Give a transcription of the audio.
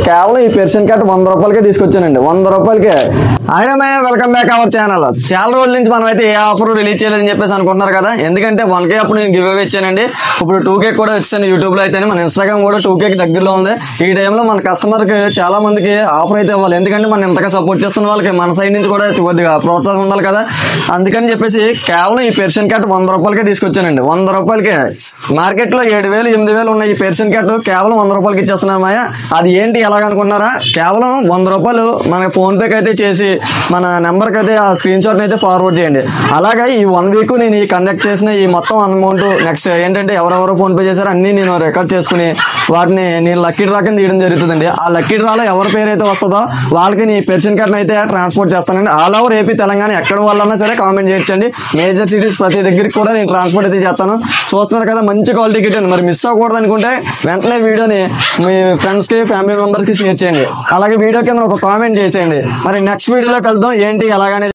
కేవలం ఈ పెర్షన్ కట్ 100 రూపాయలకే తీసుకొచ్చానండి. 100 రూపాయలకే. ఆయన వెల్కమ్ బ్యాక్ అవర్ ఛానల్. చాలా రోజుల నుంచి మనం అయితే ఏ ఆఫర్ రిలీజ్ చేయలేదని చెప్పేసి అనుకుంటున్నారు కదా. ఎందుకంటే 1K అప్పుడు నేను గివ్ అవే ఇచ్చానండి. ఇప్పుడు 2K కూడా వచ్చాను యూట్యూబ్ లో అయితే. మన ఇన్స్టాగ్రామ్ కూడా 2K దగ్గరలో ఉంది. ఈ టైంలో మన కస్టమర్ కి చాలా మందికి ఆఫర్ అయితే ఇవ్వాలి. ఎందుకంటే మనం ఇంతగా సపోర్ట్ చేస్తున్న వాళ్ళకి మన సైడ్ నుంచి కూడా కొద్దిగా ప్రోత్సాహం ఉండాలి కదా. అందుకని చెప్పేసి కేవలం ఈ పెర్షన్ కట్ 100 రూపాయలకే తీసుకొచ్చానండి. 100 రూపాయలకే. మార్కెట్ లో 7,000 8,000 ఉన్న ఈ పెర్షన్ కట్ కేవలం 100 రూపాయలకి ఇచ్చేస్తున్నామయ్యా. అది ఏంటి ఎలాగనుకుంటున్నారా? కేవలం 100 రూపాయలు మనకి ఫోన్ పేకి అయితే చేసి మన నెంబర్కి అయితే ఆ స్క్రీన్ షాట్ అయితే ఫార్వర్డ్ చేయండి. అలాగే ఈ 1 వీక్ నేను ఈ కండక్ట్ చేసిన ఈ మొత్తం అమౌంట్ నెక్స్ట్ ఏంటంటే ఎవరెవరు ఫోన్ పే చేశారో అన్నీ నేను రికార్డ్ చేసుకుని వాటిని నేను లక్కీ డ్రా కింద తీయడం జరుగుతుందండి. ఆ లక్కీ డ్రాలో ఎవరి పేరు అయితే వస్తుందో వాళ్ళకి నీ పెర్షన్ కట్ని అయితే ట్రాన్స్పోర్ట్ చేస్తానండి. ఆల్ ఓవర్ ఏపీ తెలంగాణ ఎక్కడ వాళ్ళన్నా సరే కామెంట్ చేయొచ్చండి. మేజర్ సిటీస్ ప్రతి దగ్గరికి కూడా నేను ట్రాన్స్పోర్ట్ అయితే చేస్తాను. చూస్తున్నారు కదా, మంచి క్వాలిటీ కిట్ అండి. మరి మిస్ అవ్వకూడదు అనుకుంటే వెంటనే వీడియోని మీ ఫ్రెండ్స్కి ఫ్యామిలీ మెంబర్స్కి షేర్ చేయండి. అలాగే వీడియో కింద ఒక కామెంట్ చేసేయండి. మరి నెక్స్ట్ వీడియోలో కలుద్దాం. ఏంటి ఎలాగనే